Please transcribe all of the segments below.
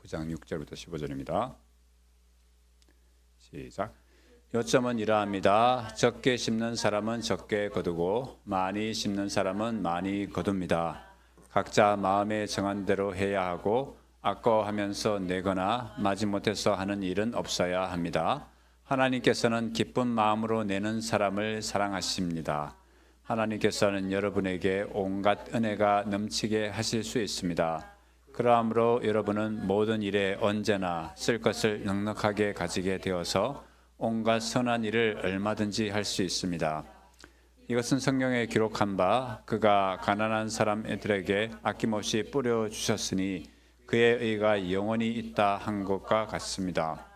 9장 6절부터 15절입니다. 시작. 요점은 이러합니다. 적게 심는 사람은 적게 거두고 많이 심는 사람은 많이 거둡니다. 각자 마음에 정한 대로 해야 하고 아까워하면서 내거나 마지못해서 하는 일은 없어야 합니다. 하나님께서는 기쁜 마음으로 내는 사람을 사랑하십니다. 하나님께서는 여러분에게 온갖 은혜가 넘치게 하실 수 있습니다. 그러므로 여러분은 모든 일에 언제나 쓸 것을 넉넉하게 가지게 되어서 온갖 선한 일을 얼마든지 할 수 있습니다. 이것은 성경에 기록한 바 그가 가난한 사람들에게 아낌없이 뿌려주셨으니 그의 의가 영원히 있다 한 것과 같습니다.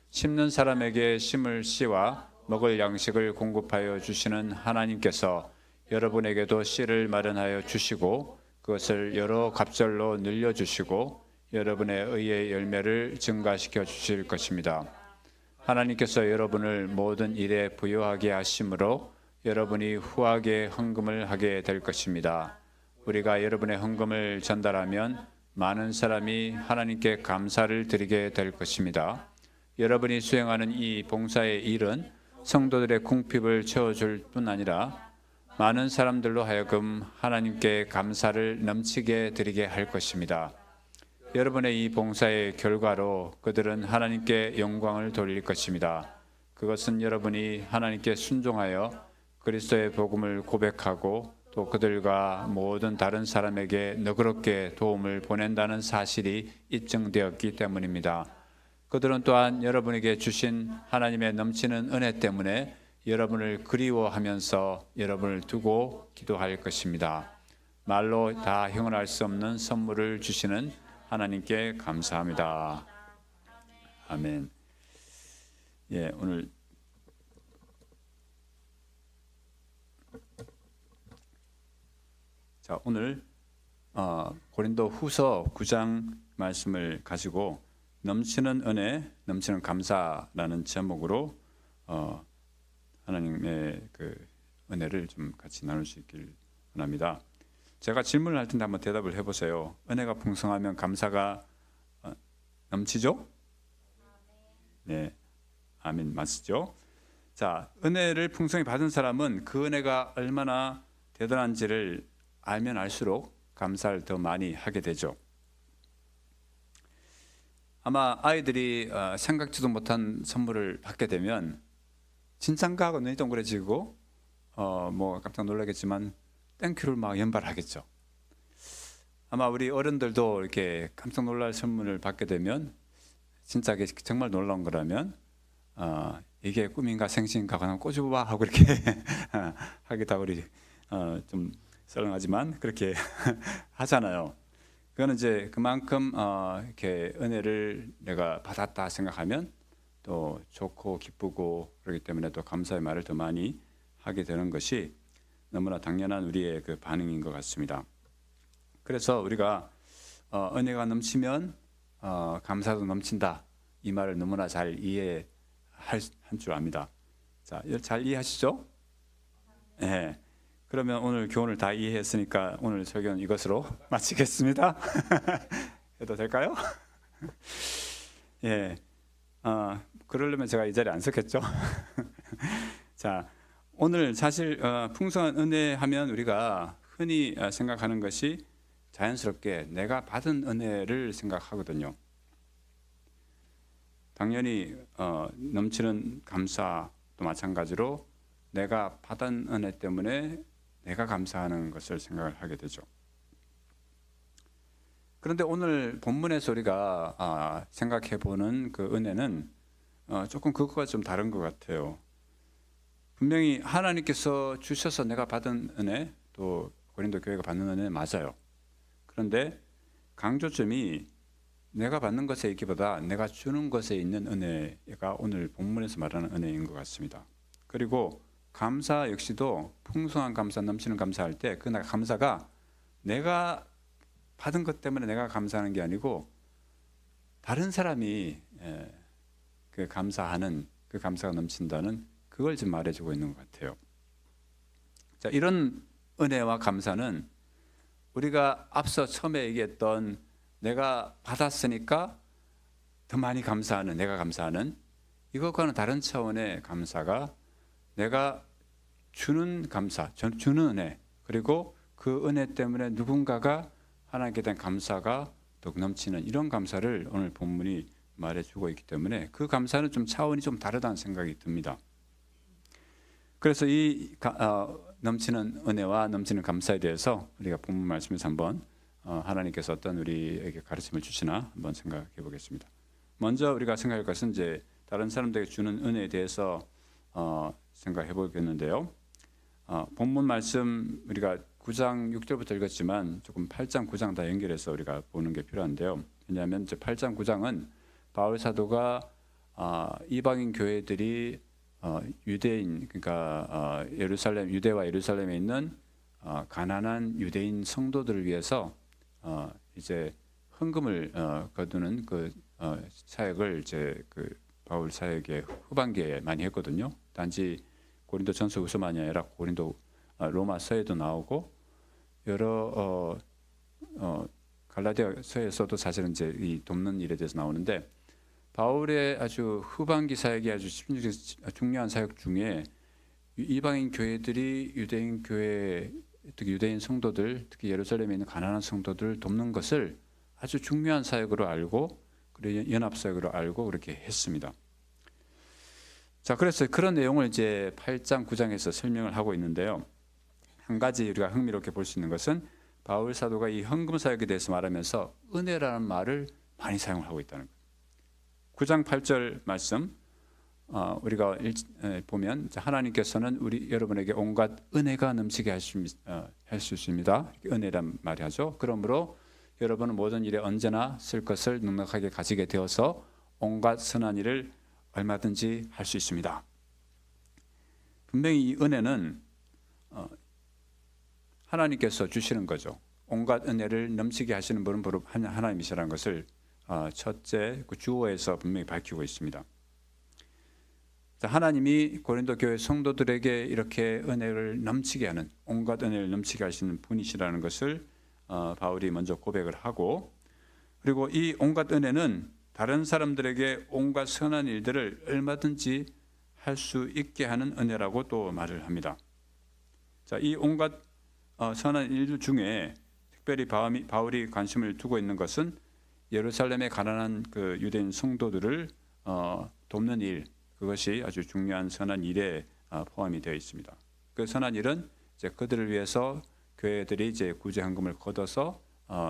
심는 사람에게 심을 씨와 먹을 양식을 공급하여 주시는 하나님께서 여러분에게도 씨를 마련하여 주시고 그것을 여러 갑절로 늘려주시고 여러분의 의의 열매를 증가시켜 주실 것입니다. 하나님께서 여러분을 모든 일에 부유하게 하심으로 여러분이 후하게 헌금을 하게 될 것입니다. 우리가 여러분의 헌금을 전달하면 많은 사람이 하나님께 감사를 드리게 될 것입니다. 여러분이 수행하는 이 봉사의 일은 성도들의 궁핍을 채워줄 뿐 아니라 많은 사람들로 하여금 하나님께 감사를 넘치게 드리게 할 것입니다. 여러분의 이 봉사의 결과로 그들은 하나님께 영광을 돌릴 것입니다. 그것은 여러분이 하나님께 순종하여 그리스도의 복음을 고백하고 또 그들과 모든 다른 사람에게 너그럽게 도움을 보낸다는 사실이 입증되었기 때문입니다. 그들은 또한 여러분에게 주신 하나님의 넘치는 은혜 때문에 여러분을 그리워하면서 여러분을 두고 기도할 것입니다. 말로 다 형언할 수 없는 선물을 주시는 하나님께 감사합니다. 아멘. 예, 오늘 고린도 후서 9장 말씀을 가지고 넘치는 은혜, 넘치는 감사라는 제목으로 하나님의 그 은혜를 좀 같이 나눌 수 있길 원합니다. 제가 질문을 할 텐데 한번 대답을 해보세요. 은혜가 풍성하면 감사가 넘치죠? 네, 아멘 맞죠? 자, 은혜를 풍성히 받은 사람은 그 은혜가 얼마나 대단한지를 알면 알수록 감사를 더 많이 하게 되죠. 아마 아이들이 생각지도 못한 선물을 받게 되면 진짠가 하고 눈이 동그래지고 뭐 깜짝 놀라겠지만 땡큐를 막 연발하겠죠. 아마 우리 어른들도 이렇게 깜짝 놀랄 선물을 받게 되면 진짜 정말 놀라운 거라면 이게 꿈인가 생신인가 그냥 꼬집어봐 하고 이렇게 하기도 하고 우리 좀 썰렁하지만 그렇게 하잖아요. 그거는 이제 그만큼 이렇게 은혜를 내가 받았다 생각하면 또 좋고 기쁘고 그렇기 때문에 또 감사의 말을 더 많이 하게 되는 것이 너무나 당연한 우리의 그 반응인 것 같습니다. 그래서 우리가 은혜가 넘치면 감사도 넘친다 이 말을 너무나 잘 이해할 줄 압니다. 자, 잘 이해하시죠? 네. 그러면 오늘 교훈을 다 이해했으니까 오늘 설교는 이것으로 마치겠습니다. 해도 될까요? 예. 그러려면 제가 이 자리에 안 섰겠죠. 자, 오늘 사실 풍성한 은혜 하면 우리가 흔히 생각하는 것이 자연스럽게 내가 받은 은혜를 생각하거든요. 당연히 넘치는 감사도 마찬가지로 내가 받은 은혜 때문에 내가 감사하는 것을 생각을 하게 되죠. 그런데 오늘 본문에서 우리가 생각해 보는 그 은혜는 조금 그것과 좀 다른 것 같아요. 분명히 하나님께서 주셔서 내가 받은 은혜, 또 고린도 교회가 받는 은혜 맞아요. 그런데 강조점이 내가 받는 것에 있기보다 내가 주는 것에 있는 은혜가 오늘 본문에서 말하는 은혜인 것 같습니다. 그리고 감사 역시도 풍성한 감사, 넘치는 감사할 때 그 감사가 내가 받은 것 때문에 내가 감사하는 게 아니고 다른 사람이 그 감사하는 그 감사가 넘친다는 그걸 지금 말해주고 있는 것 같아요. 자, 이런 은혜와 감사는 우리가 앞서 처음에 얘기했던 내가 받았으니까 더 많이 감사하는, 내가 감사하는 이것과는 다른 차원의 감사가 내가 주는 감사, 주는 은혜, 그리고 그 은혜 때문에 누군가가 하나님께 대한 감사가 더욱 넘치는 이런 감사를 오늘 본문이 말해주고 있기 때문에 그 감사는 좀 차원이 좀 다르다는 생각이 듭니다. 그래서 이 넘치는 은혜와 넘치는 감사에 대해서 우리가 본문 말씀에서 한번 하나님께서 어떤 우리에게 가르침을 주시나 한번 생각해 보겠습니다. 먼저 우리가 생각할 것은 이제 다른 사람들에게 주는 은혜에 대해서 생각해 보겠는데요. 본문 말씀 우리가 9장 6절부터 읽었지만 조금 8장 9장 다 연결해서 우리가 보는 게 필요한데요. 왜냐하면 이제 8장 9장은 바울 사도가 이방인 교회들이 유대인, 그러니까 예루살렘, 유대와 예루살렘에 있는 가난한 유대인 성도들을 위해서 이제 헌금을 거두는 그 사역을 이제 그 바울 사역의 후반기에 많이 했거든요. 단지 고린도전서후서만이 아니라 고린도 로마서에도 나오고 여러 갈라디아서에서도 사실은 이제 이 돕는 일에 대해서 나오는데, 바울의 아주 후반기 사역이 아주 중요한 사역 중에 이방인 교회들이 유대인 교회, 특히 유대인 성도들, 특히 예루살렘에 있는 가난한 성도들을 돕는 것을 아주 중요한 사역으로 알고, 그리고 연합 사역으로 알고 그렇게 했습니다. 자, 그래서 그런 내용을 이제 8장 9장에서 설명을 하고 있는데요. 한 가지 우리가 흥미롭게 볼 수 있는 것은 바울 사도가 이 헌금 사역에 대해서 말하면서 은혜라는 말을 많이 사용을 하고 있다는 거예요. 9장 8절 말씀 우리가 보면 하나님께서는 여러분에게 온갖 은혜가 넘치게 할 수 있습니다. 은혜란 말이 하죠. 그러므로 여러분은 모든 일에 언제나 쓸 것을 넉넉하게 가지게 되어서 온갖 선한 일을 얼마든지 할 수 있습니다. 분명히 이 은혜는 하나님께서 주시는 거죠. 온갖 은혜를 넘치게 하시는 분은 바로 하나님이시라는 것을 첫째 주어에서 분명히 밝히고 있습니다. 하나님이 고린도 교회 성도들에게 이렇게 은혜를 넘치게 하는, 온갖 은혜를 넘치게 하시는 분이시라는 것을 바울이 먼저 고백을 하고, 그리고 이 온갖 은혜는 다른 사람들에게 온갖 선한 일들을 얼마든지 할 수 있게 하는 은혜라고 또 말을 합니다. 자, 이 온갖 선한 일들 중에 특별히 바울이 관심을 두고 있는 것은 예루살렘의 가난한 그 유대인 성도들을 돕는 일, 그것이 아주 중요한 선한 일에 포함이 되어 있습니다. 그 선한 일은 이제 그들을 위해서 교회들이 이제 구제 헌금을 걷어서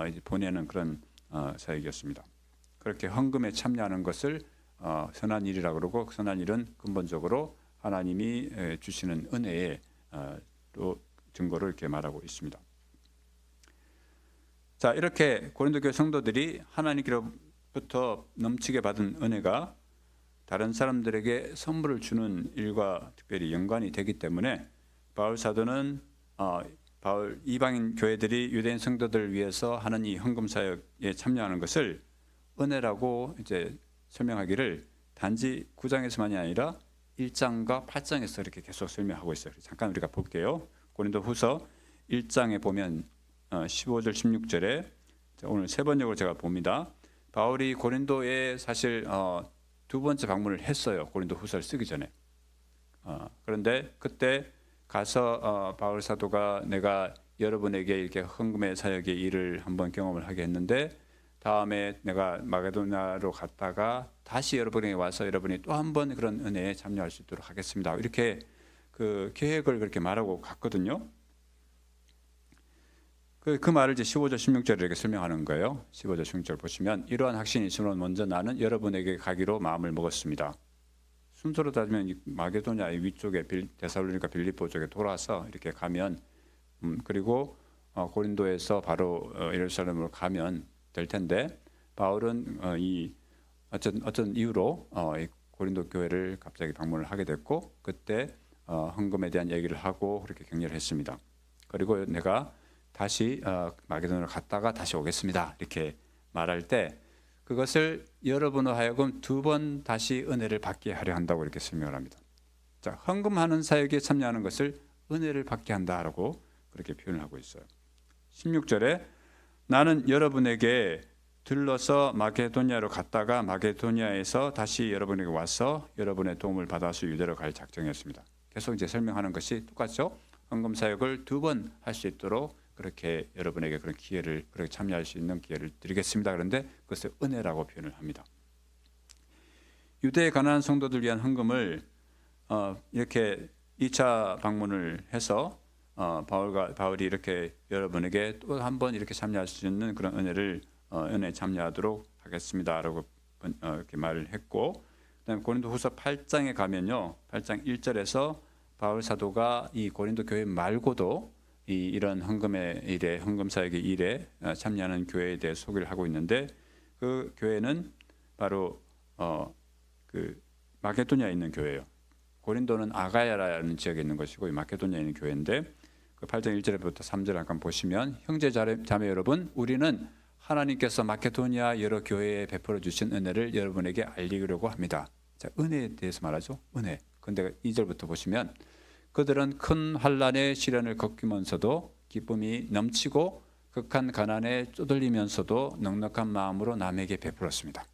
이제 보내는 그런 사역이었습니다. 그렇게 헌금에 참여하는 것을 선한 일이라고 그러고, 그 선한 일은 근본적으로 하나님이 주시는 은혜의 또 증거를 이렇게 말하고 있습니다. 자, 이렇게 고린도 교회 성도들이 하나님께로부터 넘치게 받은 은혜가 다른 사람들에게 선물을 주는 일과 특별히 연관이 되기 때문에 바울 사도는 바울 이방인 교회들이 유대인 성도들을 위해서 하는 이 헌금 사역에 참여하는 것을 은혜라고 이제 설명하기를 단지 9장에서만이 아니라 1장과 8장에서 이렇게 계속 설명하고 있어요. 잠깐 우리가 볼게요. 고린도후서 1장에 보면 15절 16절에 오늘 세 번역을 제가 봅니다. 바울이 고린도에 사실 두 번째 방문을 했어요. 고린도후서를 쓰기 전에. 그런데 그때 가서 바울 사도가 내가 여러분에게 이렇게 헌금의 사역의 일을 한번 경험을 하게 했는데, 다음에 내가 마게도냐로 갔다가 다시 여러분에게 와서 여러분이 또 한 번 그런 은혜에 참여할 수 있도록 하겠습니다. 이렇게 그 계획을 그렇게 말하고 갔거든요. 그 말을 이제 15절 16절에 이렇게 설명하는 거예요. 15절 16절 보시면 이러한 확신이 있으므로 먼저 나는 여러분에게 가기로 마음을 먹었습니다. 순서로 따지면 마게도냐 위쪽에 데살로니가 빌립보 쪽에 돌아서 이렇게 가면 그리고 고린도에서 바로 예루살렘으로 가면 될 텐데, 바울은 이 어떤 이유로 고린도 교회를 갑자기 방문을 하게 됐고, 그때 헌금에 대한 얘기를 하고 그렇게 격려를 했습니다. 그리고 내가 다시 마게도냐로 갔다가 다시 오겠습니다. 이렇게 말할 때 그것을 여러분으로 하여금 두 번 다시 은혜를 받게 하려 한다고 이렇게 설명을 합니다. 자, 헌금하는 사역에 참여하는 것을 은혜를 받게 한다라고 그렇게 표현을 하고 있어요. 16절에 나는 여러분에게 들러서 마게도냐로 갔다가 마게도냐에서 다시 여러분에게 와서 여러분의 도움을 받아서 유대로 갈 작정이었습니다. 계속 이제 설명하는 것이 똑같죠. 헌금 사역을 2번 할 수 있도록 그렇게 여러분에게 그런 기회를 그렇게 참여할 수 있는 기회를 드리겠습니다. 그런데 그것을 은혜라고 표현을 합니다. 유대에 가난한 성도들 위한 헌금을 이렇게 2차 방문을 해서 바울이 이렇게 여러분에게 또 한 번 이렇게 참여할 수 있는 그런 은혜를 은혜에 참여하도록 하겠습니다라고 이렇게 말을 했고, 그다음에 고린도후서 8장에 가면요, 8장 1절에서 바울 사도가 이 고린도 교회 말고도 이런 헌금의 일에, 헌금 사역의 일에 참여하는 교회에 대해 소개를 하고 있는데, 그 교회는 바로 그 마게도냐에 있는 교회예요. 고린도는 아가야라는 지역에 있는 것이고, 이 마게도냐에 있는 교회인데, 그 8장 1절부터 3절 잠깐 보시면, 형제 자매 여러분, 우리는 하나님께서 마케도니아 여러 교회에 베풀어 주신 은혜를 여러분에게 알리려고 합니다. 자, 은혜에 대해서 말하죠. 은혜. 근데 2절부터 보시면, 그들은 큰 환난의 시련을 겪으면서도 기쁨이 넘치고 극한 가난에 쪼들리면서도 넉넉한 마음으로 남에게 베풀었습니다.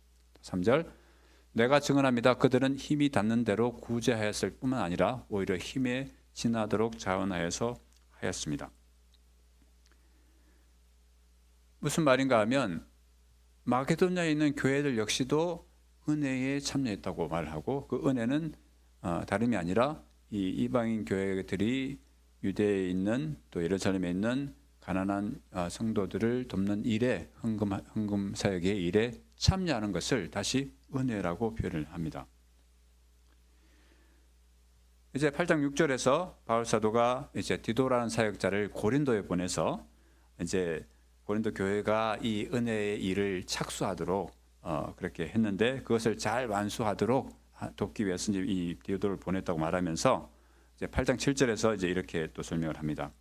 3절, 내가 증언합니다. 그들은 힘이 닿는 대로 구제하였을 뿐만 아니라 오히려 힘에 지나도록 자원하여서 하였습니다. 무슨 말인가 하면, 마게도냐에 있는 교회들 역시도 은혜에 참여했다고 말하고, 그 은혜는 다름이 아니라 이 이방인 교회들이 유대에 있는 또 예루살렘에 있는 가난한 성도들을 돕는 일에, 헌금 사역의 일에 참여하는 것을 다시 은혜라고 표현을 합니다. 이제 8장 6절에서 바울 사도가 이제 디도라는 사역자를 고린도에 보내서 이제 고린도 교회가 이 은혜의 일을 착수하도록 그렇게 했는데, 그것을 잘 완수하도록 돕기 위해서 이제 이 디도를 보냈다고 말하면서 이제 8장 7절에서 이제 이렇게 또 설명을 합니다.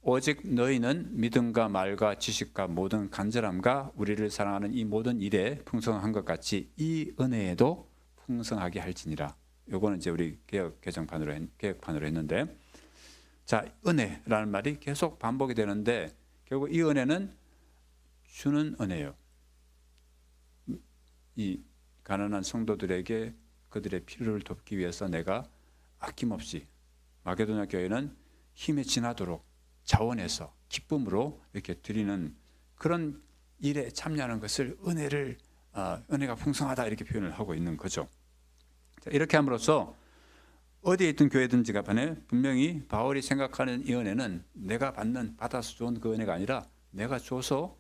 오직 너희는 믿음과 말과 지식과 모든 간절함과 우리를 사랑하는 이 모든 일에 풍성한 것 같이 이 은혜에도 풍성하게 할지니라. 요거는 이제 우리 개혁판으로 했는데, 자, 은혜라는 말이 계속 반복이 되는데, 결국 이 은혜는 주는 은혜예요. 이 가난한 성도들에게 그들의 필요를 돕기 위해서 내가 아낌없이, 마게도냐 교회는 힘에 지나도록 자원해서 기쁨으로 이렇게 드리는 그런 일에 참여하는 것을 은혜가 풍성하다 이렇게 표현을 하고 있는 거죠. 자, 이렇게 함으로써 어디에 있던 교회든지 간에 분명히 바울이 생각하는 이 은혜는 내가 받아서 좋은 그 은혜가 아니라 내가 줘서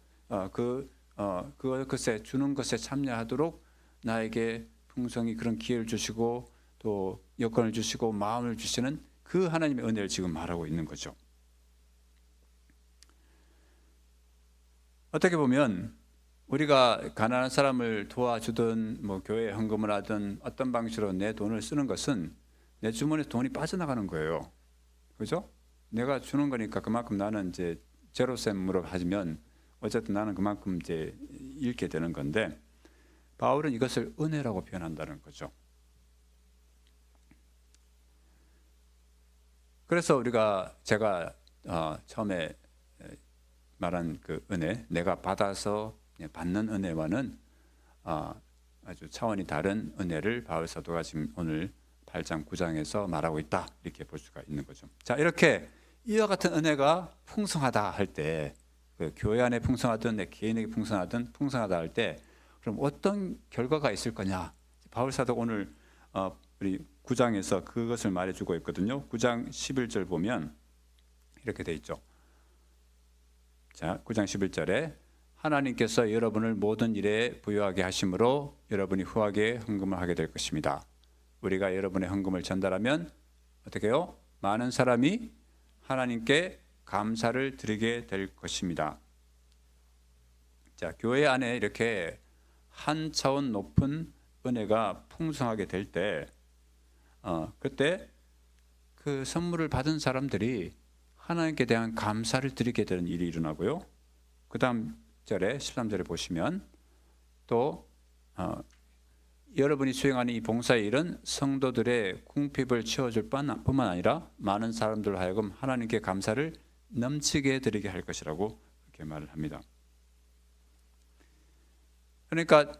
그것에 주는 것에 참여하도록 나에게 풍성히 그런 기회를 주시고 또 여건을 주시고 마음을 주시는 그 하나님의 은혜를 지금 말하고 있는 거죠. 어떻게 보면 우리가 가난한 사람을 도와주든 뭐 교회에 헌금을 하든 어떤 방식으로 내 돈을 쓰는 것은 내 주머니에 돈이 빠져나가는 거예요. 그죠? 내가 주는 거니까 그만큼 나는 이제 제로셈으로 하지만 어쨌든 나는 그만큼 이제 잃게 되는 건데, 바울은 이것을 은혜라고 표현한다는 거죠. 그래서 제가 처음에 말한 그 은혜, 내가 받아서 받는 은혜와는 아주 차원이 다른 은혜를 바울 사도가 지금 오늘 8장 9장에서 말하고 있다, 이렇게 볼 수가 있는 거죠. 자, 이렇게 이와 같은 은혜가 풍성하다 할 때, 그 교회 안에 풍성하든 내 개인에게 풍성하다 할 때, 그럼 어떤 결과가 있을 거냐? 바울 사도가 오늘 우리 9장에서 그것을 말해주고 있거든요. 9장 11절 보면 이렇게 돼 있죠. 자, 9장 11절에 하나님께서 여러분을 모든 일에 부유하게 하심으로 여러분이 후하게 헌금을 하게 될 것입니다. 우리가 여러분의 헌금을 전달하면 어떻게 해요? 많은 사람이 하나님께 감사를 드리게 될 것입니다. 자, 교회 안에 이렇게 한 차원 높은 은혜가 풍성하게 될 때, 그때 그 선물을 받은 사람들이 하나님께 대한 감사를 드리게 되는 일이 일어나고요. 그 다음 절에 13절에 보시면 또 여러분이 수행하는 이 봉사의 일은 성도들의 궁핍을 채워줄 뿐만 아니라 많은 사람들로 하여금 하나님께 감사를 넘치게 드리게 할 것이라고 그렇게 말을 합니다. 그러니까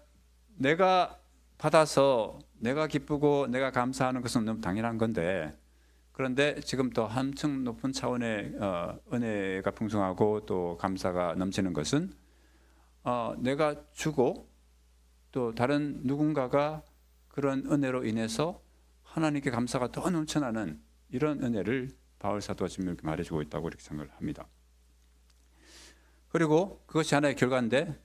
내가 받아서 내가 기쁘고 내가 감사하는 것은 너무 당연한 건데, 그런데 지금 또 한층 높은 차원의 은혜가 풍성하고 또 감사가 넘치는 것은 내가 주고 또 다른 누군가가 그런 은혜로 인해서 하나님께 감사가 더 넘쳐나는 이런 은혜를 바울 사도가 지금 이렇게 말해주고 있다고 이렇게 생각을 합니다. 그리고 그것이 하나의 결과인데,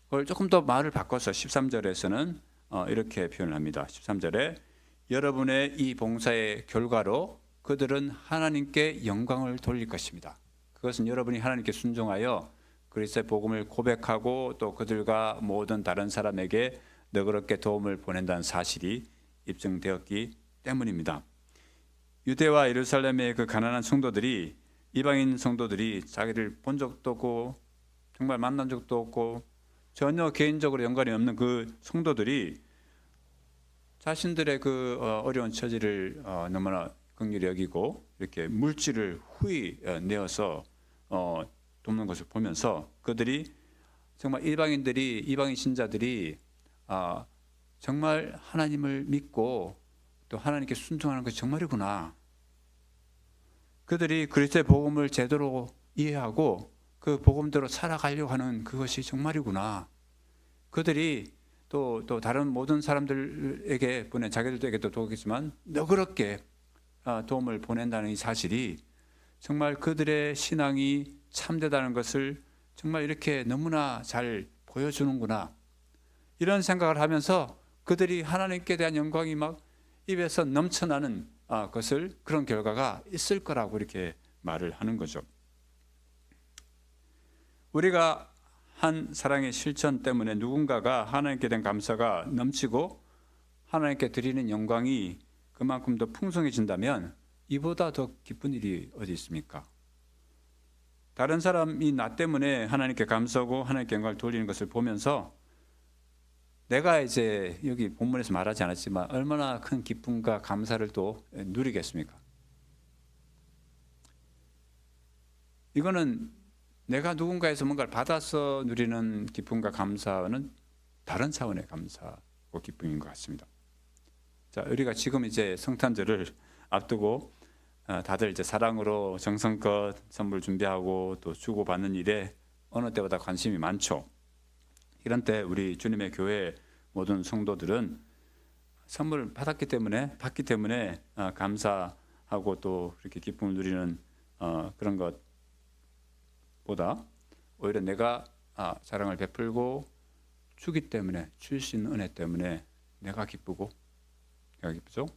그걸 조금 더 말을 바꿔서 13절에서는 이렇게 표현을 합니다. 13절에 여러분의 이 봉사의 결과로 그들은 하나님께 영광을 돌릴 것입니다. 그것은 여러분이 하나님께 순종하여 그리스도의 복음을 고백하고 또 그들과 모든 다른 사람에게 너그럽게 도움을 보낸다는 사실이 입증되었기 때문입니다. 유대와 예루살렘의 그 가난한 성도들이, 이방인 성도들이 자기를 본 적도 없고 정말 만난 적도 없고 전혀 개인적으로 연관이 없는 그 성도들이 자신들의 그 어려운 처지를 너무나 긍휼히 여기고 이렇게 물질을 후히 내어서 돕는 것을 보면서 그들이 정말 이방인 신자들이 정말 하나님을 믿고 또 하나님께 순종하는 것이 정말이구나. 그들이 그리스도의 복음을 제대로 이해하고 그 복음대로 살아가려고 하는 그것이 정말이구나. 그들이 또 다른 모든 사람들에게 보낸, 자기들에게도 도우겠지만 너그럽게 도움을 보낸다는 이 사실이 정말 그들의 신앙이 참되다는 것을 정말 이렇게 너무나 잘 보여주는구나. 이런 생각을 하면서 그들이 하나님께 대한 영광이 막 입에서 넘쳐나는 것을, 그런 결과가 있을 거라고 이렇게 말을 하는 거죠. 우리가 한 사랑의 실천 때문에 누군가가 하나님께 대한 감사가 넘치고 하나님께 드리는 영광이 그만큼 더 풍성해진다면 이보다 더 기쁜 일이 어디 있습니까? 다른 사람이 나 때문에 하나님께 감사하고 하나님께 영광을 돌리는 것을 보면서 내가 이제 여기 본문에서 말하지 않았지만 얼마나 큰 기쁨과 감사를 또 누리겠습니까? 이거는 내가 누군가에서 뭔가를 받아서 누리는 기쁨과 감사는 다른 차원의 감사고 기쁨인 것 같습니다. 자, 우리가 지금 이제 성탄절을 앞두고 다들 이제 사랑으로 정성껏 선물 준비하고 또 주고받는 일에 어느 때보다 관심이 많죠. 이런 때 우리 주님의 교회 모든 성도들은 선물을 받기 때문에 감사하고 또 이렇게 기쁨을 누리는 그런 것보다 오히려 내가 사랑을 베풀고 주기 때문에, 줄 수 있는 은혜 때문에 내가 기쁘죠.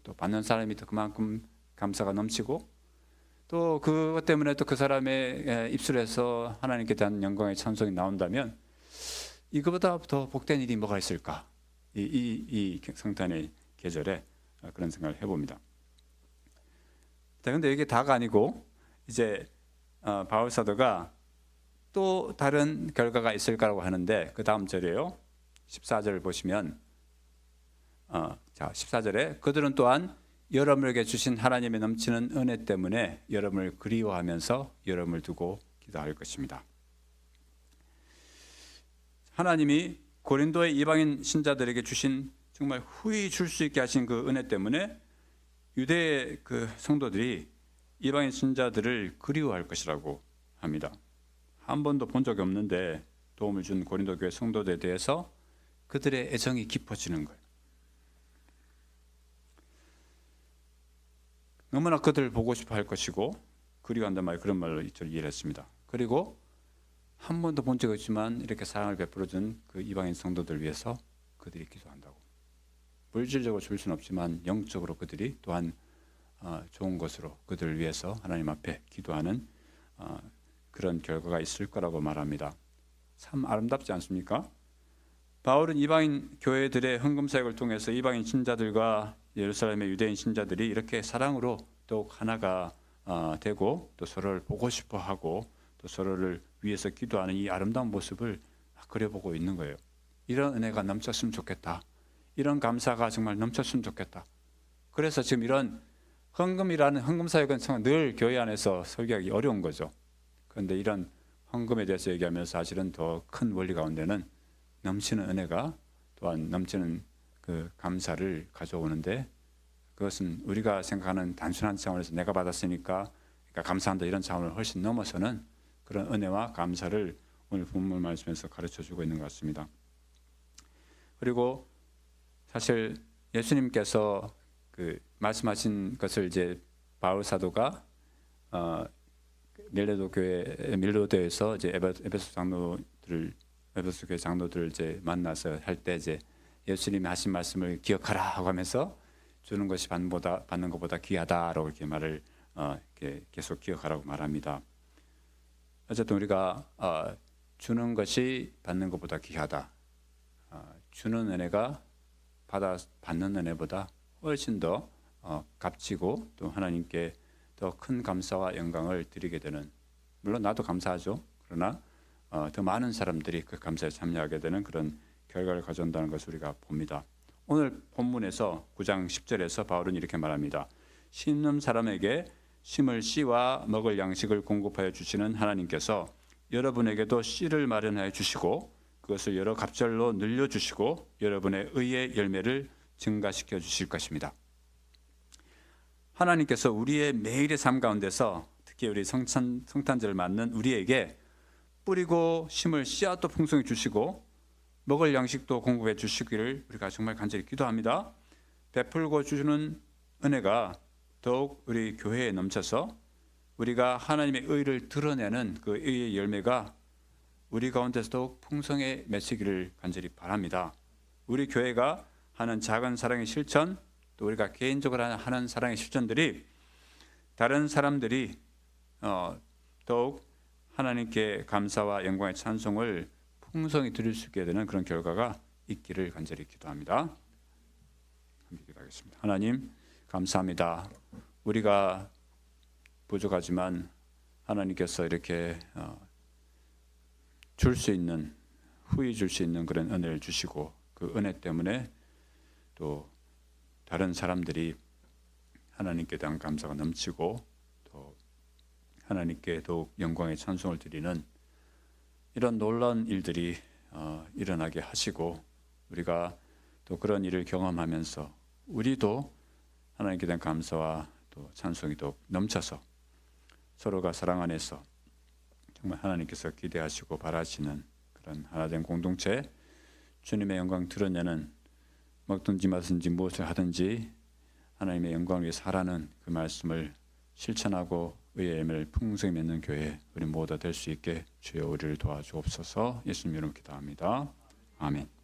또 받는 사람이 또 그만큼 감사가 넘치고 또 그것 때문에 또 그 사람의 입술에서 하나님께 대한 영광의 찬송이 나온다면 이거보다 더 복된 일이 뭐가 있을까? 이 성탄의 계절에 그런 생각을 해봅니다. 그런데 이게 다가 아니고 이제 바울 사도가 또 다른 결과가 있을 거라고 하는데 그 다음 절이에요. 14절을 보시면 자 14절에 그들은 또한 여러분에게 주신 하나님의 넘치는 은혜 때문에 여러분을 그리워하면서 여러분을 두고 기도할 것입니다. 하나님이 고린도의 이방인 신자들에게 주신 정말 후히 줄 수 있게 하신 그 은혜 때문에 유대의 그 성도들이 이방인 신자들을 그리워할 것이라고 합니다. 한 번도 본 적이 없는데 도움을 준 고린도 교회 성도들에 대해서 그들의 애정이 깊어지는 거예요. 너무나 그들을 보고 싶어 할 것이고 그리워한단 말, 그런 말로 이절 이해를 했습니다. 그리고 한 번도 본 적이 없지만 이렇게 사랑을 베풀어준 그 이방인 성도들 위해서 그들이 기도한다고. 물질적으로 줄 수는 없지만 영적으로 그들이 또한 좋은 것으로 그들을 위해서 하나님 앞에 기도하는 그런 결과가 있을 거라고 말합니다. 참 아름답지 않습니까? 바울은 이방인 교회들의 헌금 사역을 통해서 이방인 신자들과 예루살렘의 유대인 신자들이 이렇게 사랑으로 더욱 하나가 되고 또 서로를 보고 싶어하고 또 서로를 위해서 기도하는 이 아름다운 모습을 그려보고 있는 거예요. 이런 은혜가 넘쳤으면 좋겠다. 이런 감사가 정말 넘쳤으면 좋겠다. 그래서 지금 이런 헌금 사역은 늘 교회 안에서 설교하기 어려운 거죠. 그런데 이런 헌금에 대해서 얘기하면서 사실은 더 큰 원리 가운데는 넘치는 은혜가 또한 넘치는 그 감사를 가져오는데, 그것은 우리가 생각하는 단순한 차원에서 내가 받았으니까 그러니까 감사한다 이런 차원을 훨씬 넘어서는 그런 은혜와 감사를 오늘 본문 말씀에서 가르쳐주고 있는 것 같습니다. 그리고 사실 예수님께서 그 말씀하신 것을 이제 바울 사도가 밀도에서 이제 에베소 교회 장로들을 이제 만나서 할 때 이제 예수님이 하신 말씀을 기억하라 하고 하면서 주는 것이 받는 것보다 귀하다라고 이렇게 말을 이렇게 계속 기억하라고 말합니다. 어쨌든 우리가 주는 것이 받는 것보다 귀하다. 주는 은혜가 받는 은혜보다 훨씬 더 값지고 또 하나님께 더 큰 감사와 영광을 드리게 되는, 물론 나도 감사하죠. 그러나 더 많은 사람들이 그 감사에 참여하게 되는 그런 결과를 가져온다는 것을 우리가 봅니다. 오늘 본문에서 9장 10절에서 바울은 이렇게 말합니다. 심는 사람에게 심을 씨와 먹을 양식을 공급하여 주시는 하나님께서 여러분에게도 씨를 마련하여 주시고 그것을 여러 갑절로 늘려주시고 여러분의 의의 열매를 증가시켜 주실 것입니다. 하나님께서 우리의 매일의 삶 가운데서 특히 우리 성탄절을 맞는 우리에게 뿌리고 심을 씨앗도 풍성히 주시고 먹을 양식도 공급해 주시기를 우리가 정말 간절히 기도합니다. 베풀고 주시는 은혜가 더욱 우리 교회에 넘쳐서 우리가 하나님의 의를 드러내는 그 의의 열매가 우리 가운데서 더욱 풍성해 맺히기를 간절히 바랍니다. 우리 교회가 하는 작은 사랑의 실천, 또 우리가 개인적으로 하는 사랑의 실천들이 다른 사람들이 더욱 하나님께 감사와 영광의 찬송을 풍성히 드릴 수 있게 되는 그런 결과가 있기를 간절히 기도합니다. 함께 기도하겠습니다. 하나님 감사합니다. 우리가 부족하지만 하나님께서 이렇게 줄 수 있는, 후히 줄 수 있는 그런 은혜를 주시고 그 은혜 때문에 또 다른 사람들이 하나님께 대한 감사가 넘치고 또 하나님께 더욱 영광의 찬송을 드리는 이런 놀라운 일들이 일어나게 하시고 우리가 또 그런 일을 경험하면서 우리도 하나님께 대한 감사와 또 찬송이 더욱 넘쳐서 서로가 사랑 안에서 정말 하나님께서 기대하시고 바라시는 그런 하나된 공동체, 주님의 영광 드러내는 먹든지 마든지 무엇을 하든지 하나님의 영광을 위해 살아는 그 말씀을 실천하고 의의 열매를 풍성히 맺는 교회 우리 모두 될 수 있게 주여 우리를 도와주옵소서. 예수님 이름으로 기도합니다. 아멘.